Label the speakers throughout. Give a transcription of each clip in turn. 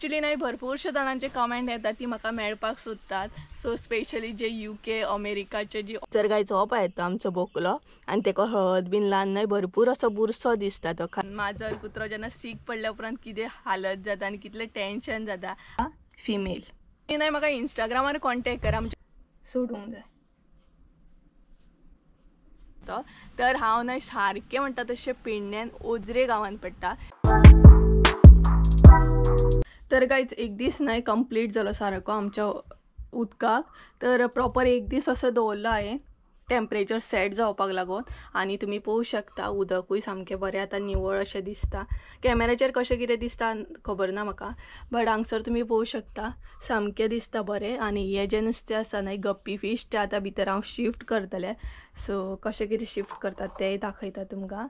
Speaker 1: Actually नाही भरपूरशे जाणांचे comment येतात ती म्हाका मेळपाक सोदतात. सो स्पेशली जे UK अमेरिकाचे जी निसर्गाचो हो पळय आमचो बोकलो आनी तेका हळद बीन लावन नाही भरपूर असो बुरसो दिसता तो. माझो कुत्रो जेन्ना सीक पडल्या उपरांत कितें हालत जाता आनी कितलें टेन्शन जाता. फिमेल नाही म्हाका इंस्टाग्रामार कॉन्टॅक्ट करा सोडूंक जाय तर हांव नाही सारकें म्हणटा तशें पेडण्यान ओजरे गांवांत पडटा. तर गायज एक दीस नाही कंप्लीट जालो सारको आमच्या उदकाक. तर प्रॉपर एक दीस असं दवरलो हांवें टेम्परेचर सेट जावपाक लागून. आनी तुमी पळोवंक शकता उदकूय सामकें बरें आतां निवळ अशें दिसता. कॅमेराचेर कशें कितें दिसता खबर ना म्हाका, बट हांगसर तुमी पळोवंक शकता सामकें दिसता बरें. आनी हे जे नुस्तें आसा न्हय गप्पी फीश ते आतां भितर हांव शिफ्ट करतलें. सो कशें कितें शिफ्ट करतात तेंय दाखयता तुमकां.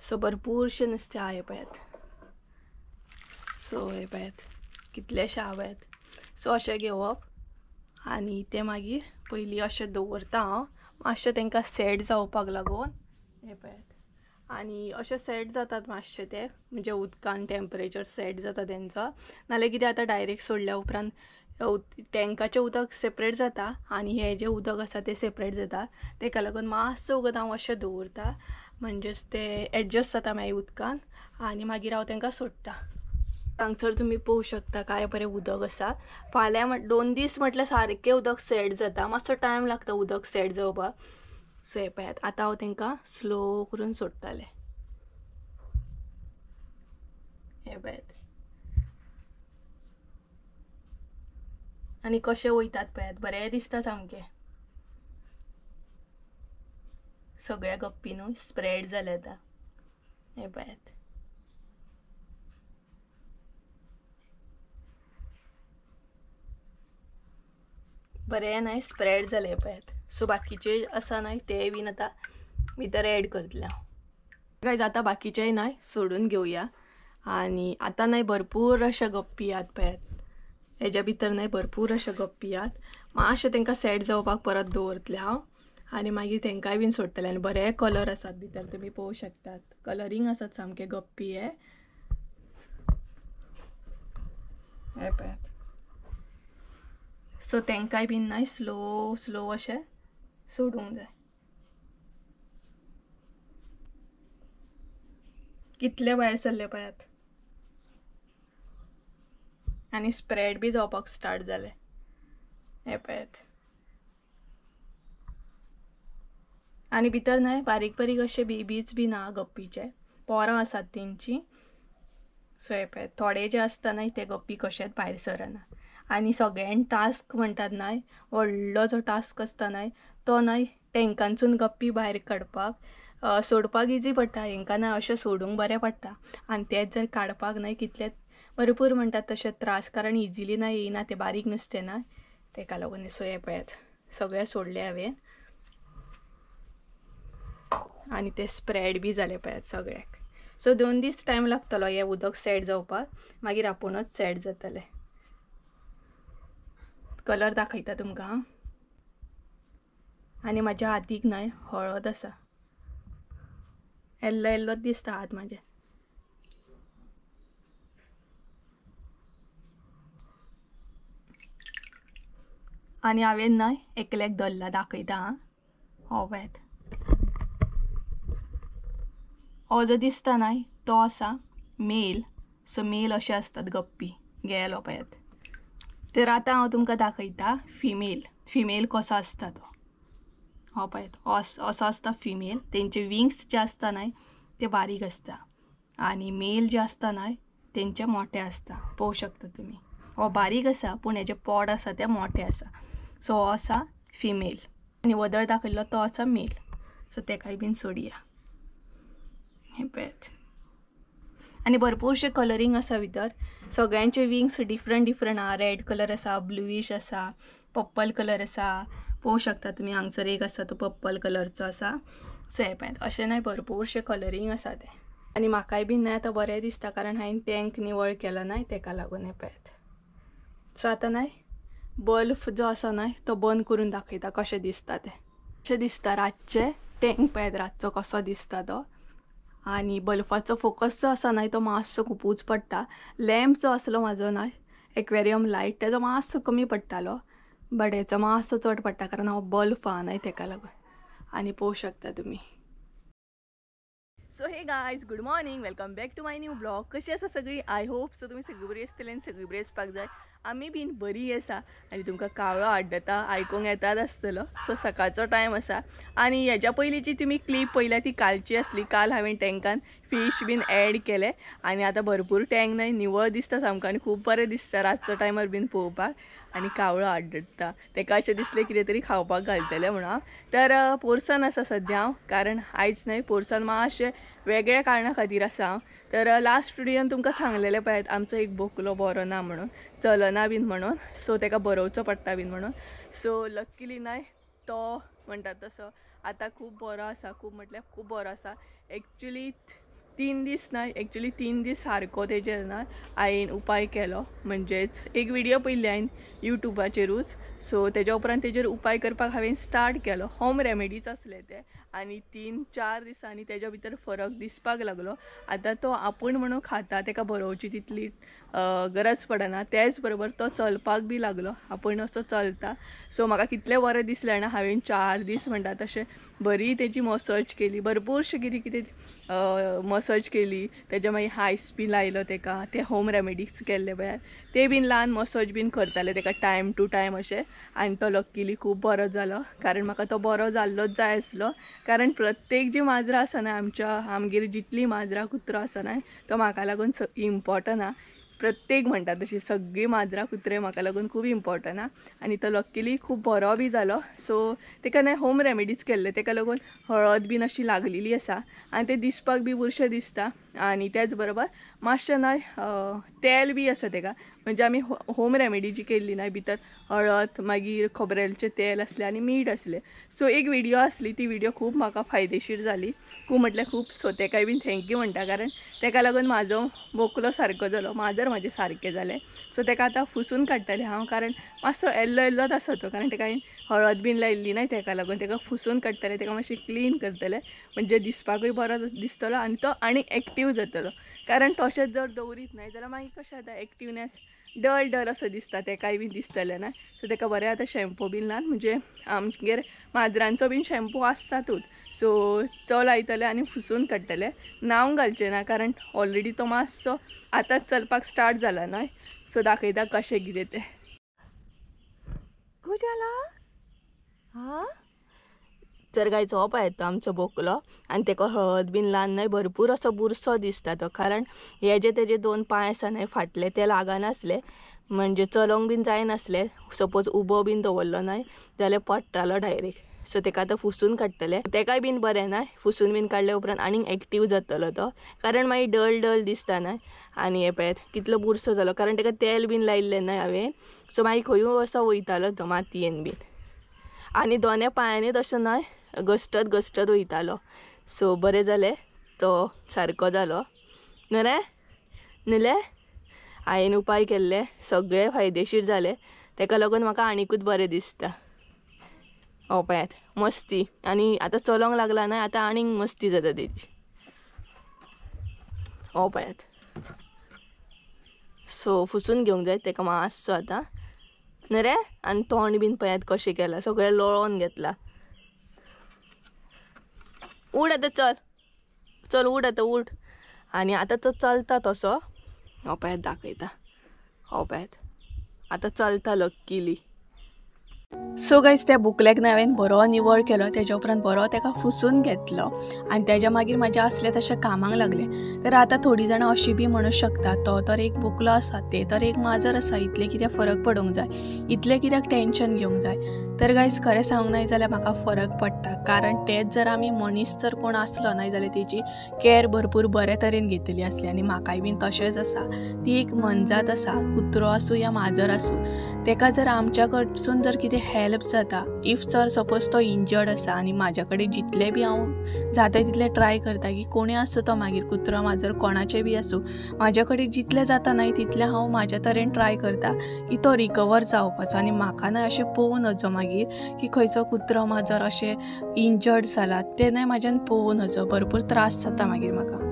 Speaker 1: सो भरपूरशें नुस्तें आहा हे पळयात. सो हे पळयात कितलेशे आहात. सो अशें घेवप आनी ते मागीर पयलीं अशें दवरता हांव मातशें तांकां सेट जावपाक लागून. हे पळयात आनी अशें सेट जातात मातशें ते म्हणजे उदकान टेम्परेचर सेट जाता तेंचो. नाल्यार कितें आतां डायरेक्ट सोडल्या उपरांत टँकाचें उदक सेपरेट जाता आनी हें जें उदक आसा तें सेपरेट जाता. तेका लागून मातसो वगत हांव अशें दवरता म्हणजेच ते एडजस्ट जाता मागीर उदकान आनी मागीर हांव तांकां सोडटा. हांगसर तुमी पळोवंक शकता काय बरें उदक आसा. फाल्यां 2 दीस म्हटल्यार सारकें उदक सेट जाता. मातसो टायम लागता उदक सेट जावपाक. सो हे पळयात आतां हांव तांकां स्लो करून सोडटलें. हे पळयात आनी कशें वयतात पळयात बरें दिसता सामकें. सगळ्या गप्पीनूय स्प्रेड जाले आतां. हे पळयात बरें न्हय स्प्रेड जाले पळयात. सो बाकीचे आसा न्हय ते बीन आतां भितर एड करतलें हांव. गायज आतां बाकीचेय न्हय सोडून घेवया. आनी आतां न्हय भरपूर अशे गप्पी आहात पळयात. हेज्या भितर न्हय भरपूर अशे गप्पी आहात. मातशें तांकां सेट जावपाक परत दवरतलें हांव आनी मागीर तांकांय बीन सोडटलें. आनी बरे कलर आसात भितर तुमी पळोवंक शकतात. कलरींग आसात सामके गप्पी हे पळयात. सो तांकांय बीन न्हय स्लो स्लो अशें सोडूंक जाय. कितले भायर सरले पळयात आनी स्प्रेड बी जावपाक स्टार्ट जाले. हे पळयात आनी भितर न्हय बारीक बारीक अशे बेबीज बीन आहा गप्पीचे पोरां आसात तेंची. सो हे पळयात थोडे जे आसता न्हय ते गप्पी कशेच भायर सरना. आनी सगळ्यांक टास्क म्हणटात न्हय व्हडलो जो टास्क आसता न्हय तो न्हय टँकांसून गप्पी भायर काडपाक सोडपाक इजी पडटा. हांकां न्हय अशें सोडूंक बरें पडटा आनी तेच जर काडपाक न्हय कितले भरपूर म्हणटात तशें त्रास कारण इजिली न्हय येयना ते बारीक नुस्तें न्हय तेका लागून. सो हे पळयात सगळे सोडले हांवें आनी ते स्प्रेड बी जाले पळयात सगळ्याक. सो 2 दीस टायम लागतलो हे उदक सेट जावपाक मागीर आपुणूच सेट जातलें. कलर दाखयता तुमकां. आनी म्हाज्या हातीक न्हय हळद आसा. येल्लो येल्लोच दिसता हात म्हाजे. आनी हांवें न्हय एकल्याक धरला दाखयता हां. हो पळयात हो जो दिसता न्हय तो आसा मेल. सो मेल अशें आसतात गप्पी गेलो पळयात. तर आतां हांव तुमकां दाखयता फिमेल. फिमेल कसो आसता तो. हो पळयात असो आसता फिमेल. तेंचे विंग्स जे आसता न्हय ते बारीक आसता आनी मेल जे आसता न्हय तेंचे मोठे आसता. पळोवंक शकता तुमी हो बारीक आसा पूण हेजे पोड आसा ते मोठे आसा. सो हो आसा फिमेल आनी वदळ दाखयल्लो तो आसा मेल. सो तेकाय बीन सोडया. हे पळयात आनी भरपूरशे कलरींग आसा भितर. सगळ्यांचे विंग्स डिफरंट डिफरंट आहा. रेड कलर आसा, ब्लूइश आसा, पर्पल कलर आसा. पळोवंक शकता तुमी हांगसर एक आसा तो पर्पल कलरचो आसा. सो हे पळयात अशें न्हय भरपूरशे कलरींग आसा ते. आनी म्हाकाय बीन न्हय आतां बरें दिसता कारण हांवें टँक निवळ केलो न्हय तेका लागून. हे पळयात. सो आतां न्हय बल्ब जो आसा न्हय तो बंद करून दाखयता कशें दिसता तें. अशें दिसता रातचे टँक पळयात रातचो कसो दिसता तो. आणि बल्फाचो फोकस जो आसा न्हय तो मातसो खुपूच पडटा. लॅम्प जो आसलो म्हाजो न्हय एक्वेरियम लायट तेजो मातसो कमी पडटालो, बट हेचो मातसो चड पडटा कारण हांव बल्ब आहा न्हय तेका लागून. आनी पळोवंक शकता तुमी. So hey guys, good morning, welcome back to my new blog. कशी आसा सगळी? आय होप सो तुमी सगळी बरी आसतली आनी सगळी बरी आसपाक जाय. आमी बीन बरी आसा आनी तुमकां कावळो आड्डता आयकूंक येतात आसतलो. सो सकाळचो टायम आसा आनी हेज्या पयलींची तुमी क्लिप पळयल्या ती कालची आसली. काल हांवें टँकान फीश बीन ॲड केले आनी आतां भरपूर टँक न्हय निवळ दिसता सामको आनी खूब बरें दिसता रातचो टायमार बीन पळोवपाक. आनी कावळो आड्डता तेका अशें दिसलें कितें तरी खावपाक घालतलें म्हणून. तर पोरसन आसा सद्या हांव, कारण आयज न्हय पोरसन मातशें वेगळ्या कारणां खातीर आसा हांव. तर लास्ट व्हिडियोन तुमकां सांगलेलें पळयात आमचो एक बोकलो बरो ना म्हणून, चलना बीन म्हणून. सो तेका बरोवचो पडटा बीन म्हणून. सो लकीली न्हय तो म्हणटा तसो आतां खूब बरो आसा. खूब म्हटल्यार खूब बरो आसा. एक्चुली 3 दीस न्हय, एक्चुली 3 दीस सारको तेजेर न्हय हांवें उपाय केलो. म्हणजेच एक व्हिडियो पयली हांवें यूट्यूबाचेरूच. सो तेज्या उपरांत तेजेर उपाय करपाक हांवें स्टार्ट केलो. होम रेमेडीज आसले ते आनी 3-4 दिसांनी तेज्या भितर फरक दिसपाक लागलो. आतां तो आपूण म्हणून खाता, तेका बरोवची तितली गरज पडना. तेच बरोबर तो चलपाक बी लागलो, आपूण असो चलता. सो म्हाका कितलें बरें दिसलें ना. हांवें 4 दीस म्हणटा तशें बरी तेजी मसाज केली, भरपूरशें कितें कितें मसाज केली. तेज्या मागीर हायस बी लायलो तेका, ते होम रेमेडीज केल्ले पळयात ते बीन ल्हान मसाज बीन करताले तेका टायम टू टायम अशें. आनी तो लकीली खूब बरो जालो, कारण म्हाका तो बरो जाल्लोच जाय आसलो. कारण प्रत्येक जी माजरां आसा न्हय आमगेर जितली माजरां कुत्रो आसा न्हय तो म्हाका लागून इम्पॉर्टंट आहा. प्रत्येक म्हणटा तशी सगळी माजरां कुत्रे म्हाका लागून खूब इम्पॉर्टंट आहा. आनी तो लकीली खूब बरो बी जालो. सो तेका न्हय होम रेमेडीज केल्ले, तेका लागून हळद बीन अशी लागलेली आसा आनी ते दिसपाक बी बुरशें दिसता. आनी तेच बरोबर मातशें न्हय तेल बी आसा तेका. म्हणजे आमी होम रेमेडी जी केल्ली न्हय भितर हळद मागीर खोबरेलचें तेल आसलें आनी मीठ आसलें. सो एक व्हिडियो आसली, ती व्हिडियो खूब म्हाका फायदेशीर जाली. खूब म्हटल्यार खूब. सो तेकाय बीन थँक्यू म्हणटा, कारण तेका लागून म्हाजो बोकलो सारको जालो, माजर म्हाजें सारकें जालें. सो तेका आतां फुसून काडटलें हांव, कारण मातसो येल्लो येल्लोच आसा तो, कारण तेका हांवें हळद बीन लायिल्ली न्हय तेका लागून. तेका फुसून काडटलें, तेका मातशें क्लीन करतलें म्हणजे दिसपाकूय बरो दिसतलो आनी तो आनी एक्टीव जातलो. कारण तशेंच जर दवरीत न्हय जाल्यार मागीर कशें जाता एक्टिवनेस डल असो दिसता, तेकाय बीन दिसतलें न्हय. सो तेका बरें आतां शॅम्पू बीन लावन, म्हणजे आमगेर माजरांचो बीन शॅम्पू आसतातूच. सो तो लायतले आनी फुसून काडटले. नांव घालचें ना, कारण ऑलरेडी तो मातसो आतांच चलपाक स्टार्ट जाला न्हय. सो दाखयता कशें कितें तें. कुजाला हां तर गायचो हो पळय तो आमचो बोकलो आनी तेका हळद बीन लावन न्हय भरपूर असो बुरसो दिसता तो. कारण हे जे तेजे 2 पांय आसा न्हय फाटले ते लागनासले, म्हणजे चलोंक बीन जायनासले. सपोज उबो बीन दवरलो न्हय जाल्यार पडटालो डायरेक्ट. सो तेका आतां फुसून काडटले. तेकाय बीन बरें न्हय, फुसून बीन काडले उपरांत आनीक एक्टीव जातलो तो, कारण मागीर डल डल दिसता न्हय. आनी हे पळयात कितलो बुरसो जालो, कारण तेका तेल बीन लायिल्लें न्हय हांवें. सो मागीर खंयूय असो वयतालो तो मातयेन बीन आनी दोनी पांयांनी तसो न्हय घसटत घसटत वयतालो. सो बरें जालें, तो सारको जालो न्हय रे न्हले. हांवें उपाय केल्ले सगळे फायदेशीर जाले, तेका लागून म्हाका आनीकूच बरें दिसता. हो पळयात मस्ती, आनी आतां चलोंक लागला न्हय आतां आनीक मस्ती जाता तेजी. हो पळयात. सो फुसून घेवंक जाय तेका मातसो आतां न्हय रे. आनी तोंड बीन पळयात कशें केलां, सगळें लोळोन घेतला. उड आतां, चल चल उड आतां उड. आनी आतां तो चलता तसो. हो पळयात दाखयता. हो पळयात आतां चलता लकीली. सो गायज त्या बुकल्याक हांवें बरो निवळ केलो, तेज्या उपरांत बरो तेका फुसून घेतलो आनी तेज्या मागीर म्हाजें आसलें तशें कामाक लागलें. तर आतां थोडीं जाणां अशीं बी म्हणूं शकता तो तर एक बुकलो आसा, ते तर एक माजर आसा, इतलें कित्याक फरक पडूंक जाय, इतलें कित्याक टेन्शन घेवंक जाय. तर गायज खरें सांगूंक न्हय जाल्यार म्हाका फरक पडटा, कारण तेच जर आमी मनीस जर कोण आसलो न्हय जाल्यार तेजी कॅर भरपूर बरे तरेन घेतली आसली. आनी म्हाकाय बीन तशेंच आसा. ती एक मनजात आसा, कुत्रो आसूं या माजर आसूं, तेका जर आमच्या कडसून जर कितें हेल्प जाता, इफ जर सपोज तो इंजर्ड आसा आनी म्हाज्या कडेन जितलें बी हांव जाता तितलें ट्राय करता की कोणूय आसूं तो मागीर कुत्रो माजर कोणाचें बी आसूं, म्हाज्या कडेन जितलें जाता न्हय तितलें हांव म्हाज्या तरेन ट्राय करता की तो रिकवर जावपाचो. आनी म्हाका न्हय अशें पळोवन नजो मागीर मागीर की खंयचो कुत्रो माजर अशें इंजर्ड जाला तें म्हाज्यान पळोवन वचो भरपूर त्रास जाता मागीर म्हाका.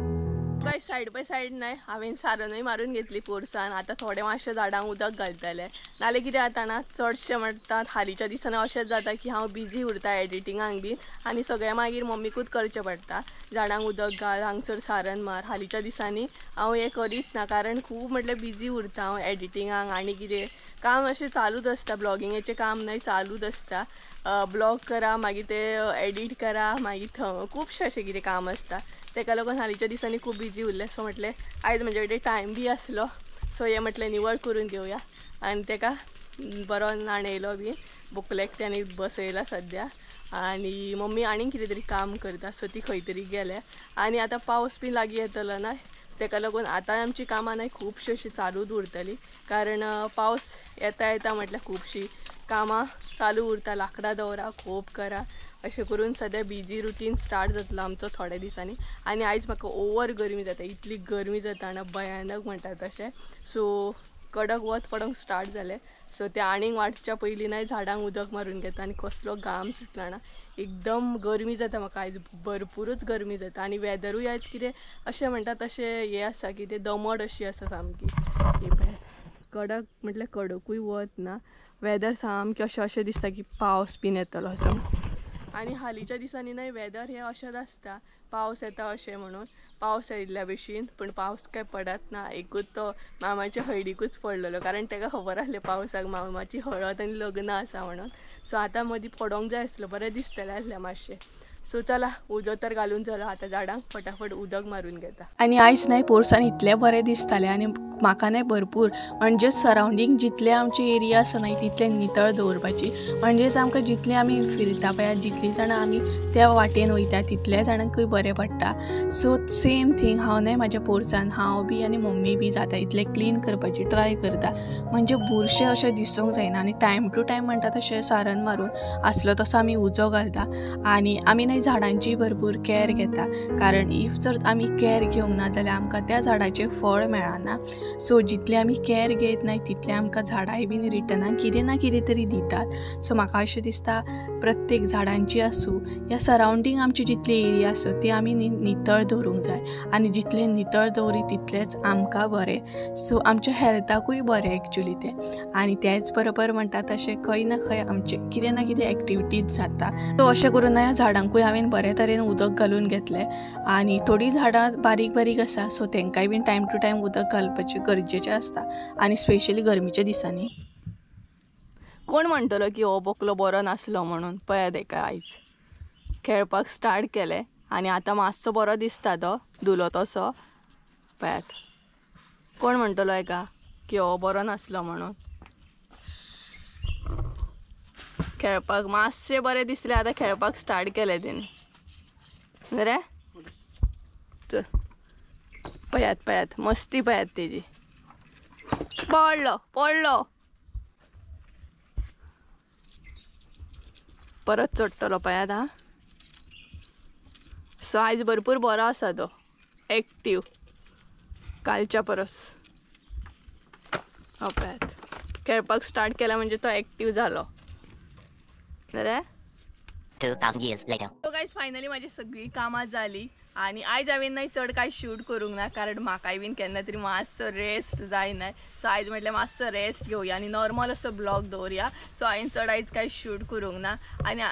Speaker 1: काय सायड बाय सायड नाही हांवें सारनूय मारून घेतली पोरसान. आतां थोडे मातशे झाडांक उदक घालतले नाल्यार कितें जाता ना चडशे म्हणटात हालींच्या दिसांनी अशेंच जाता की हांव बिजी उरता एडिटिंगाक बीन आनी सगळें मागीर मम्मीकूच करचें पडटा. झाडांक उदक घाल, हांगसर सारन मार. हालींच्या दिसांनी हांव हें करीत ना कारण खूब म्हटल्यार बिजी उरता हांव एडिटिंगाक आनी कितें काम अशें चालूच आसता. ब्लॉगिंगेचें काम न्हय चालूच आसता. ब्लॉग करा मागीर ते एडिट करा मागीर खुबशें अशें कितें काम आसता. तेका लागून हालींच्या दिसांनी खूब बिजी उरलें. सो म्हटलें आयज म्हजे कडेन टायम बी आसलो सो हें म्हटलें निवळ करून घेवया आनी तेका बरो न्हाणयलो बी. बुकलेक त्याने बसयला सद्या आनी मम्मी आनीक कितें तरी काम करता सो ती खंय तरी गेल्या. आनी आतां पावस बी लागीं येतलो ना तेका लागून आतां आमची कामां न्हय खुबशीं अशीं चालूच उरतलीं कारण पावस येता येता म्हटल्यार खुबशीं कामां चालू उरता. लाकडां दवरा खूब करा अशें करून सद्या बिजी रुटीन स्टार्ट जातलो आमचो थोड्या दिसांनी. आनी आयज म्हाका ओवर गरमी जाता, इतली गरमी जाता ना भयानक म्हणटा तशें. सो कडक वत पडोंक स्टार्ट जालें. सो ते आनीक वाडच्या पयलीं न्हय झाडांक उदक मारून घेता आनी कसलो घाम सुटला ना एकदम गरमी जाता म्हाका आयज भरपूरच गरमी जाता. आनी वेदरूय आयज कितें अशें म्हणटा तशें हें आसा की तें दमट अशी आसा सामकी कडक म्हटल्यार कडकूय वत ना. वेदर सामकें अशें दिसता की पावस बीन येतलो असो. आनी हालींच्या दिसांनी न्हय वेदर हें अशेंच आसता पावस येता अशें म्हणून पावस येयल्ल्या भशेन पूण पावस काय पडत ना. एकूच तो मामाच्या हळडीकूच पडलेलो कारण ताका खबर आसलें पावसाक मामाची हळद आनी लग्न आसा म्हणून. सो आतां मदीं पडोंक जाय आसलो बरें दिसतलें आसलें मातशें. सो चला उजो तर घालून जालो आतां झाडांक फटाफट उदक मारून घेता. आनी आयज न्हय पोरसान इतलें बरें दिसतालें आनी म्हाका न्हय भरपूर म्हणजे सरावंडींग जितलें आमची एरिया आसा न्हय तितलें नितळ दवरपाची. म्हणजेच आमकां जितलें आमी फिरता पळय जितलीं जाणां आमी त्या वाटेन वयता तितल्या जाणांकूय बरें पडटा. सो सेम थींग हांव न्हय म्हाज्या पोरसान हांव बी आनी मम्मी बी जाता इतलें क्लीन करपाची ट्राय करता. म्हणजे बुरशें अशें दिसूंक जायना आनी टायम टू टायम म्हणटा तशें सारन मारून आसलो तसो आमी उजो घालता. आनी आमी न्हय झाडांची भरपूर कॅर घेता कारण इफ जर आमी कॅर घेवंक ना जाल्यार आमकां त्या झाडाचें फळ मेळना. सो जितलें आमी कॅर घेयत नाय तितलें आमकां झाडांय बीन रिटर्नाक कितें ना कितें तरी दितात. सो म्हाका अशें दिसता प्रत्येक झाडांची आसूं या सरावंडींग आमची जितली एरिया आसूं ती आमी नितळ दवरूंक जाय आनी जितलें नितळ दवरी तितलेंच आमकां बरें. सो आमच्या हेल्थाकूय बरें एक्चुली तें. आनी तेच बरोबर म्हणटा तशें खंय ना खंय आमचें कितें ना कितें एक्टिविटीज जाता. सो अशें करून ह्या झाडांकूय हांवें बरे तरेन उदक घालून घेतलें. आनी थोडीं झाडां बारीक बारीक आसा सो तेंकाय बीन टायम टू टायम उदक घालपाचें गरजेचें आसता आनी स्पेशली गरमेच्या दिसांनी. कोण म्हणटलो की हो बोकलो बरो नासलो म्हणून. पळयात एका आयज खेळपाक स्टार्ट केलें आनी आतां मातसो बरो दिसता तो धुलो तसो. पळयात कोण म्हणटलो एका की हो बरो नासलो म्हणून. खेळपाक मातशें बरें दिसलें आतां खेळपाक स्टार्ट केलें तेणी बरें. चल पळयात पळयात मस्ती पळयात तेजी. पडलो पडलो परत चडटलो पळयात हा. सो आयज भरपूर बरो आसा तो एक्टीव कालच्या परस. पळयात खेळपाक स्टार्ट केला म्हणजे तो एक्टीव जालो बरें.
Speaker 2: 2000 years later.
Speaker 1: So guys finally माझी सगळी कामां जाली आनी आयज हांवें न्हय चड कांय शूट करूंक ना कारण म्हाकाय बीन केन्ना तरी मातसो रेस्ट जाय न्हय. सो आयज म्हटलें मातसो रेस्ट घेवया आनी नॉर्मल असो ब्लॉग दवरया. सो हांवें चड आयज कांय शूट करूंक ना आनी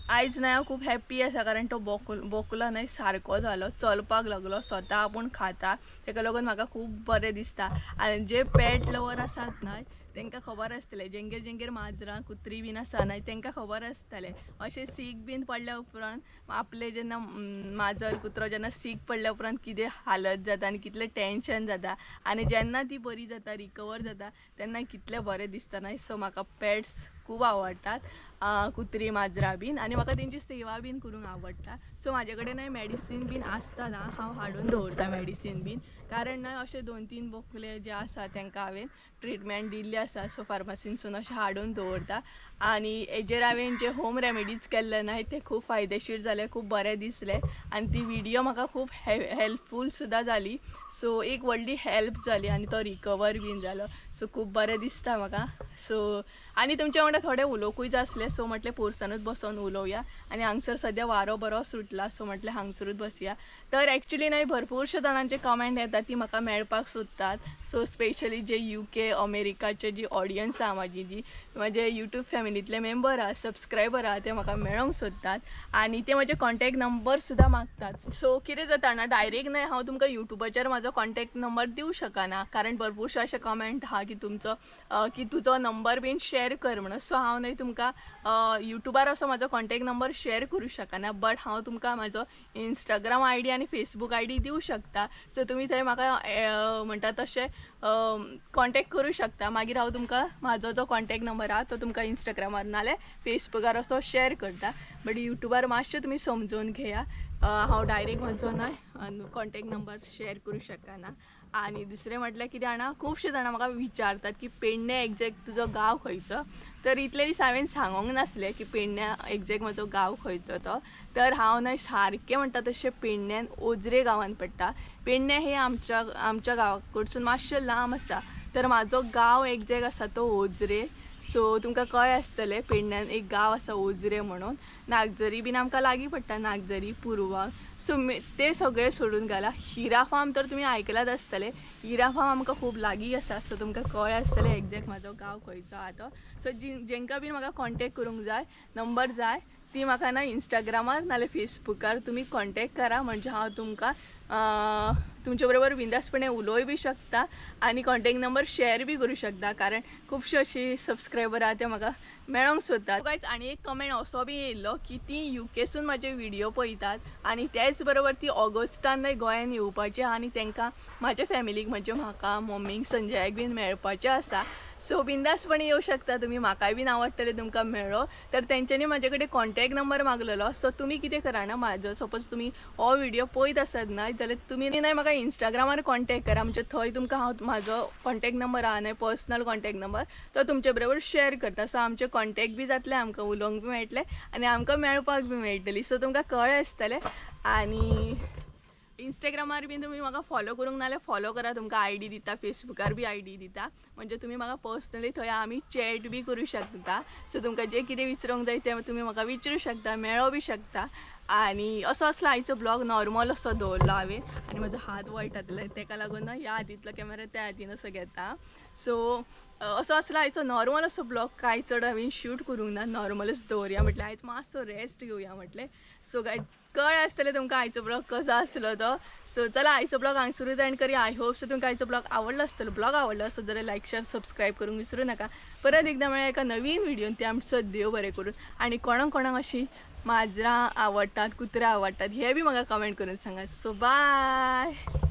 Speaker 1: आयज न्हय हांव खूब हॅप्पी आसा कारण तो बोकलो न्हय सारको जालो चलपाक लागलो स्वता आपूण खाता. तेका लागून म्हाका खूब बरें दिसता. आनी जे पेट लवर आसात न्हय तांकां खबर आसतलें जेंगेर जेंगेर माजरां कुत्री बीन आसा न्हय तांकां खबर आसतलें अशें सीक बीन पडल्या उपरांत आपले जेन्ना माजर कुत्रो जेन्ना सीक पडल्या उपरांत कितें हालत जाता आनी कितलें टेन्शन जाता आनी जेन्ना ती बरी जाता रिकवर जाता तेन्ना कितलें बरें दिसता न्हय. सो म्हाका पेट्स खूब आवडटात कुत्री माजरां बीन आनी म्हाका तेंची सेवा बीन करूंक आवडटा. सो म्हाजे कडेन मेडिसीन बीन आसतना हांव हाडून दवरता मेडिसीन बीन कारण न्हय अशे 2-3 बोकले जे आसा तांकां हांवें ट्रिटमेंट दिल्ली आसा. सो फार्मासीनसून अशें हाडून दवरता आनी हेजेर हांवें जे होम रेमेडीज केल्ले न्हय ते खूब फायदेशीर जाले खूब बरें दिसलें आनी ती विडियो म्हाका खूब हेल्पफूल सुद्दां जाली. सो एक व्हडली हेल्प जाली आनी तो रिकवर बीन जालो. सो खूब बरें दिसता म्हाका. सो आनी तुमच्या वांगडा थोडे उलोवकूय जाय आसले, सो म्हटलें पोरसानूच बसोन उलोवया. आनी हांगसर सद्या वारो बरो सुटला, सो म्हटलें हांगसरूच बसया. तर एक्चुअली न्हय भरपूरशे जाणांचे कमेंट येतात ती म्हाका मेळपाक सोदतात. सो स्पेशली जे UK अमेरिकाचे जी ऑडियन्स आहा म्हाजी, जी म्हजे यूट्यूब फॅमिलींतले मेंबर आहा, सबस्क्रायबर आहा, ते म्हाका मेळोंक सोदतात आनी ते म्हजे कॉन्टॅक्ट नंबर सुद्दां मागतात. सो कितें जाता ना, डायरेक्ट न्हय हांव तुमकां यूट्यूबाचेर म्हाजो कॉन्टॅक्ट नंबर दिवं शकना, कारण भरपूरशे अशे कमेंट आहा की तुमचो की तुजो नंबर बीन शेअर कर म्हणून. सो हांव न्हय तुमकां यूट्यूबार असो म्हाजो कॉन्टॅक्ट नंबर शेअर करूं शकना, बट हांव तुमकां म्हाजो इंस्टाग्राम ID आनी फेसबूक ID दिवं शकता. सो तुमी थंय म्हाका म्हणटा तशें कॉन्टॅक्ट करूं शकता. मागीर हांव तुमकां म्हाजो जो कॉन्टॅक्ट नंबर आहा तो तुमकां इंस्टाग्रामार नाल्यार फेसबुकार असो शेअर करता. बट यूट्यूबार मातशें तुमी समजून घेया, हांव डायरेक्ट म्हजो न्हय कॉन्टॅक्ट नंबर शेअर करूं शकना. आनी दुसरें म्हटल्यार कितें जाणा, खुबशे जाणां म्हाका विचारतात की पेडणे एग्जॅक्ट तुजो गांव खंयचो. तर इतले दीस हांवें सांगोंक नासलें की पेडण्या एग्जॅक्ट म्हजो गांव खंयचो तो. तर हांव न्हय सारकें म्हणटा तशें पेडण्यान ओजरे गांवांत पडटा. पेडणे हे आमच्या गांवा कडसून मातशें लांब आसा. तर म्हाजो गांव एग्जॅक्ट आसा तो ओजरे. सो तुमकां कळ्ळें आसतलें पेडण्यान एक गांव आसा ओजरे म्हणून. नागझरी बीन आमकां लागीं पडटा, नागझरी, पुरवाक. सो ते सगळे सोडून गेला. हिरा फार्म तर तुमी आयकलात आसतलें. हिरा फार्म आमकां खूब लागीं आसा, सो तुमकां कळ्ळें आसतलें एग्जॅक्ट म्हाजो गांव खंयचो आहा तो. सो जेंकां बीन म्हाका कॉन्टॅक्ट करूंक जाय, नंबर जाय, ती म्हाका ना इंस्टाग्रामार नाल्यार फेसबुकार तुमी कॉन्टॅक्ट करा. म्हणजे हांव तुमकां तुमचे बरोबर बिंदासपणे उलोवय बी शकता आनी कॉन्टॅक्ट नंबर शेअर बी करूं शकता, कारण खुबशीं अशीं सबस्क्रायबर आहा ते म्हाका मेळोंक सोदतात. गायज आनी एक कमेंट असो बी येयल्लो की ती UKसून म्हाजे व्हिडिओ पळयतात आनी त्याच बरोबर ती ऑगस्टान गोंयान येवपाची आहा आनी तांकां म्हाज्या फॅमिलीक म्हणजे म्हाका, मम्मीक, संजयाक बीन मेळपाचें आसा. सो बिंदासपणे येवं शकता तुमी. म्हाकाय बीन आवडटलें तुमकां मेळ्ळो. तर तेंच्यांनी म्हाजे कडेन कॉन्टॅक्ट नंबर मागलेलो. सो तुमी कितें करा ना, म्हाजो सपोज तुमी हो व्हिडिओ पळयत आसत न्हय जाल्यार तुमी न्हय म्हाका इंस्टाग्रामार कॉन्टॅक्ट करा. म्हणजे थंय तुमकां हांव म्हाजो कॉन्टॅक्ट नंबर आहा न्हय, पर्सनल कॉन्टॅक्ट नंबर, तो तुमचे बरोबर शेअर करता. सो आमचे कॉन्टॅक्ट बी जातले, आमकां उलोवंक बी मेळटलें आनी आमकां मेळपाक बी मेळटली. सो तुमकां कळ्ळें आसतलें. आनी इंस्टाग्रामार बीन तुमी म्हाका फॉलो करूंक नाल्यार फॉलो करा. तुमकां ID दिता, फेसबुकार बी ID दिता. म्हणजे तुमी म्हाका पर्सनली थंय आमी चॅट बी करूं शकता. सो तुमकां जें कितें विचारूंक जाय तें तुमी म्हाका विचारूं शकता, मेळो बी शकता. आनी असो असलो आयचो ब्लॉग नॉर्मल असो दवरलो हांवें. आनी म्हजो हात वळटातलो, ताका लागून ना ह्या हातींतलो कॅमेरा त्या हातीन असो घेता. सो असो आसलो आयचो नॉर्मल असो ब्लॉग. कांय चड हांवें शूट करूंक ना, नॉर्मलच दवरया म्हटलें. आयज मातसो रेस्ट घेवया म्हटलें. सो गायज कळ्ळें आसतलें तुमकां आयचो ब्लॉग कसो आसलो तो. सो चला आयचो ब्लॉग हांगसरूच एंड करूया. आय होप सो तुमकां आयचो ब्लॉग आवडलो आसतलो. ब्लॉग आवडलो आसत जाल्यार लायक, शेअर, सबस्क्रायब करूंक विसरूं नाका. परत एकदां मेळ्या एका नवीन व्हिडिओन. ते आमचो देव बरें करून. आनी कोणाक कोणाक अशीं माजरां आवडटात, कुत्रे आवडटात हे बी म्हाका कमेंट करून सांगा. So bye.